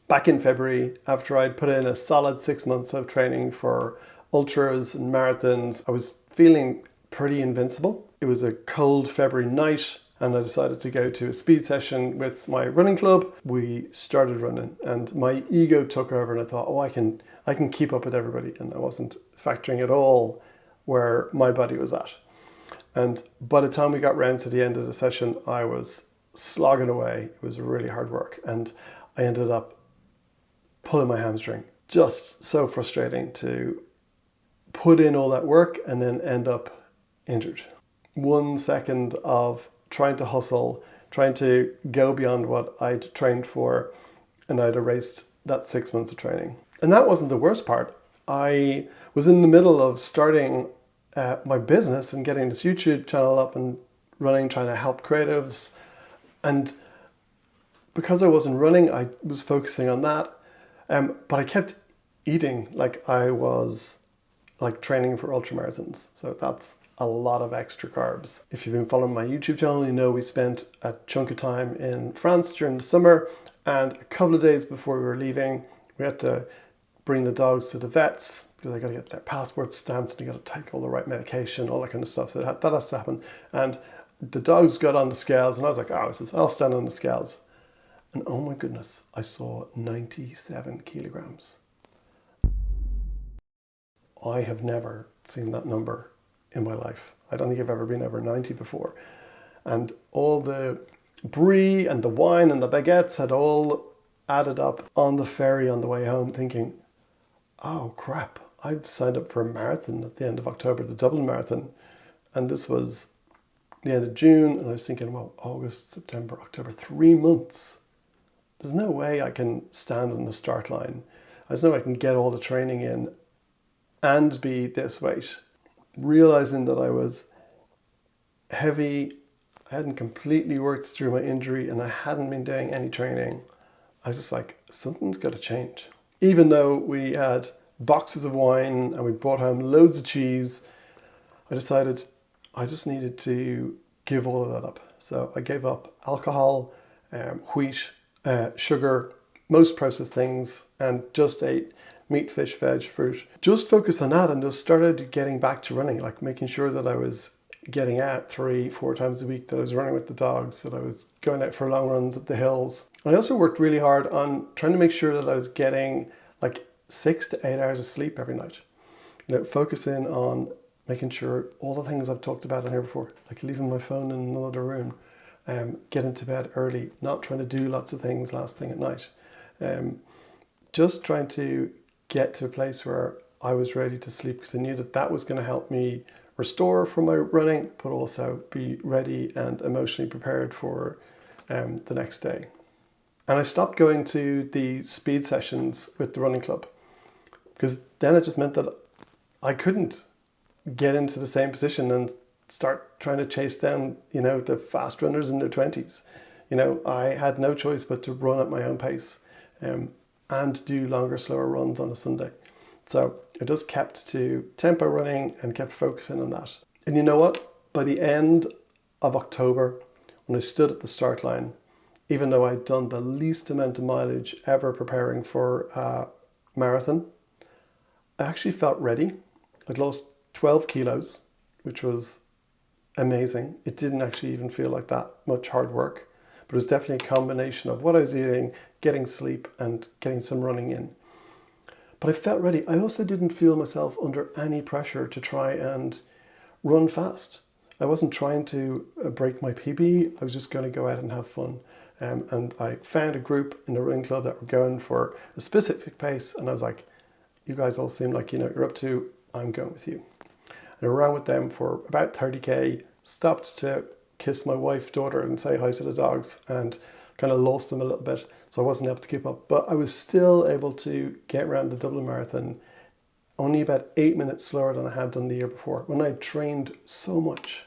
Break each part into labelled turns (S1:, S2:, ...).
S1: back in February, after I'd put in a solid 6 months of training for ultras and marathons, I was feeling pretty invincible. It was a cold February night and I decided to go to a speed session with my running club. We started running and my ego took over and I thought, oh, I can keep up with everybody. And I wasn't factoring at all where my body was at. And by the time we got round to the end of the session, I was slogging away. It was really hard work. And I ended up pulling my hamstring. Just so frustrating to put in all that work and then end up injured. 1 second of trying to hustle, trying to go beyond what I'd trained for, and I'd erased that 6 months of training. And that wasn't the worst part. I was in the middle of starting my business and getting this YouTube channel up and running, trying to help creatives. And because I wasn't running, I was focusing on that. But I kept eating like I was like training for ultramarathons. So that's a lot of extra carbs. If you've been following my YouTube channel, you know we spent a chunk of time in France during the summer, and a couple of days before we were leaving, we had to bring the dogs to the vets because I got to get their passports stamped and you got to take all the right medication, all that kind of stuff. So that has to happen. And the dogs got on the scales and I was like, oh, I'll stand on the scales. And oh my goodness, I saw 97 kilograms. I have never seen that number in my life. I don't think I've ever been over 90 before. And all the brie and the wine and the baguettes had all added up on the ferry on the way home, thinking, oh crap, I've signed up for a marathon at the end of October, the Dublin Marathon. And this was the end of June. And I was thinking, well, August, September, October, 3 months. There's no way I can stand on the start line. There's no way I can get all the training in and be this weight. Realizing that I was heavy, I hadn't completely worked through my injury and I hadn't been doing any training, I was just like, something's got to change. Even though we had boxes of wine and we brought home loads of cheese, I decided I just needed to give all of that up. So I gave up alcohol, wheat, sugar, most processed things, and just ate meat, fish, veg, fruit. Just focused on that and just started getting back to running, like making sure that I was getting out 3-4 times a week, that I was running with the dogs, that I was going out for long runs up the hills. And I also worked really hard on trying to make sure that I was getting like 6 to 8 hours of sleep every night. You know, focusing on making sure all the things I've talked about in here before, like leaving my phone in another room, getting to bed early, not trying to do lots of things last thing at night. Just trying to get to a place where I was ready to sleep because I knew that that was going to help me restore from my running, but also be ready and emotionally prepared for the next day. And I stopped going to the speed sessions with the running club because then it just meant that I couldn't get into the same position and start trying to chase down, you know, the fast runners in their 20s. You know, I had no choice but to run at my own pace and do longer, slower runs on a Sunday. So I just kept to tempo running and kept focusing on that. And you know what? By the end of October, when I stood at the start line, even though I'd done the least amount of mileage ever preparing for a marathon, I actually felt ready. I'd lost 12 kilos, which was amazing. It didn't actually even feel like that much hard work, but it was definitely a combination of what I was eating, getting sleep and getting some running in. But I felt ready. I also didn't feel myself under any pressure to try and run fast. I wasn't trying to break my PB. I was just going to go out and have fun. And I found a group in the running club that were going for a specific pace. And I was like, you guys all seem like, you know, you're up to, I'm going with you. And I ran with them for about 30K, stopped to kiss my wife, daughter and say hi to the dogs and kind of lost them a little bit. So I wasn't able to keep up, but I was still able to get around the Dublin Marathon only about 8 minutes slower than I had done the year before when I trained so much.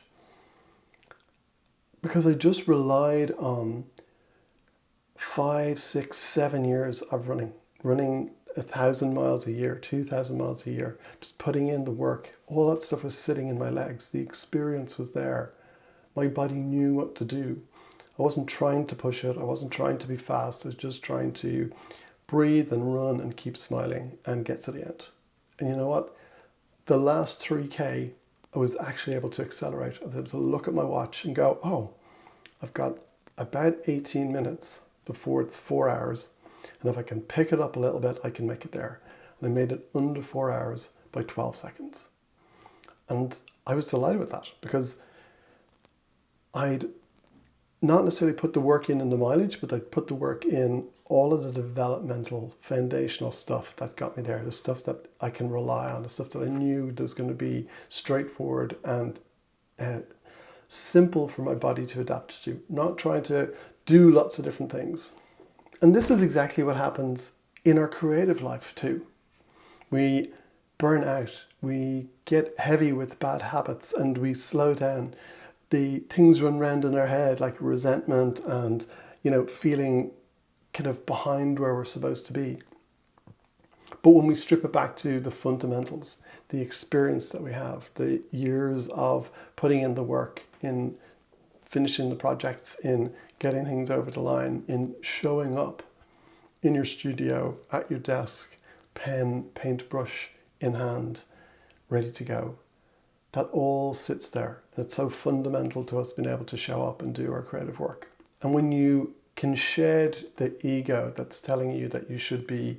S1: Because I just relied on 5, 6, 7 years of running 1,000 miles a year, 2,000 miles a year, just putting in the work. All that stuff was sitting in my legs. The experience was there. My body knew what to do. I wasn't trying to push it. I wasn't trying to be fast. I was just trying to breathe and run and keep smiling and get to the end. And you know what? The last 3K, I was actually able to accelerate. I was able to look at my watch and go, oh, I've got about 18 minutes before it's 4 hours. And if I can pick it up a little bit, I can make it there. And I made it under 4 hours by 12 seconds. And I was delighted with that because I'd not necessarily put the work in the mileage, but I'd put the work in all of the developmental foundational stuff that got me there, the stuff that I can rely on, the stuff that I knew that was going to be straightforward and simple for my body to adapt to, not trying to do lots of different things. And this is exactly what happens in our creative life too. We burn out, we get heavy with bad habits, and we slow down. The things run round in our head like resentment and, feeling kind of behind where we're supposed to be. But when we strip it back to the fundamentals, the experience that we have, the years of putting in the work, in finishing the projects, in getting things over the line, in showing up in your studio, at your desk, pen, paintbrush in hand, ready to go. That all sits there. It's so fundamental to us being able to show up and do our creative work. And when you can shed the ego that's telling you that you should be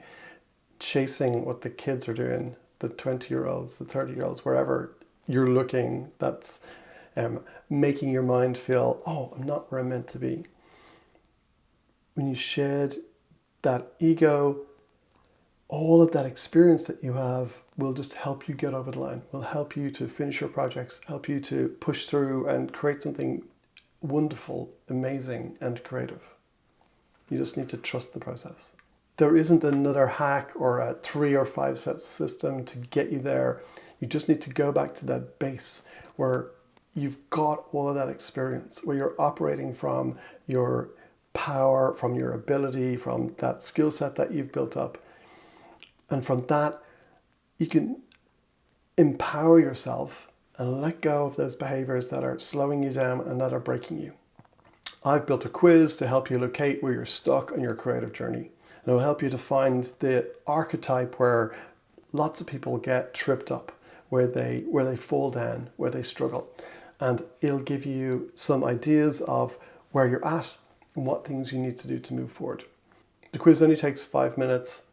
S1: chasing what the kids are doing, the 20-year-olds, the 30-year-olds, wherever you're looking, that's making your mind feel, oh, I'm not where I'm meant to be. When you shed that ego, all of that experience that you have will just help you get over the line, will help you to finish your projects, help you to push through and create something wonderful, amazing, and creative. You just need to trust the process. There isn't another hack or a 3 or 5 step system to get you there. You just need to go back to that base where you've got all of that experience, where you're operating from your power, from your ability, from that skill set that you've built up. And from that, you can empower yourself and let go of those behaviors that are slowing you down and that are breaking you. I've built a quiz to help you locate where you're stuck on your creative journey. And it'll help you to find the archetype where lots of people get tripped up, where they fall down, where they struggle. And it'll give you some ideas of where you're at and what things you need to do to move forward. The quiz only takes 5 minutes.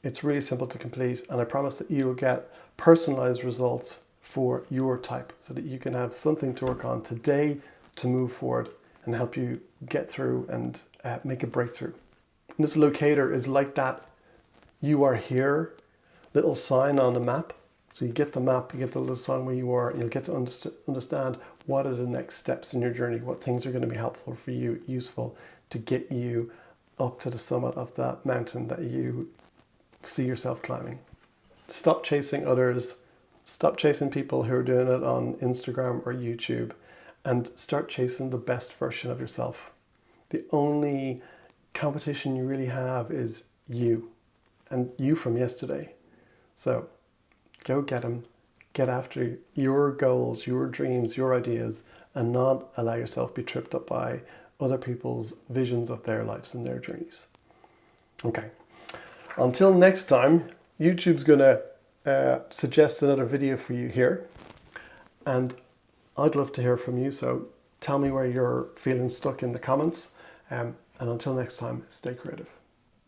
S1: It's really simple to complete, and I promise that you will get personalized results for your type so that you can have something to work on today to move forward and help you get through and make a breakthrough. And this locator is like that "you are here" little sign on the map. So you get the map, you get the little sign where you are, and you'll get to understand what are the next steps in your journey, what things are going to be helpful for you, useful to get you up to the summit of that mountain that you see yourself climbing. Stop chasing others. Stop chasing people who are doing it on Instagram or YouTube, and start chasing the best version of yourself. The only competition you really have is you, and you from yesterday. So go get them. Get after your goals, your dreams, your ideas, and not allow yourself be tripped up by other people's visions of their lives and their journeys. Okay. Until next time, YouTube's going to suggest another video for you here. And I'd love to hear from you. So tell me where you're feeling stuck in the comments. And until next time, stay creative.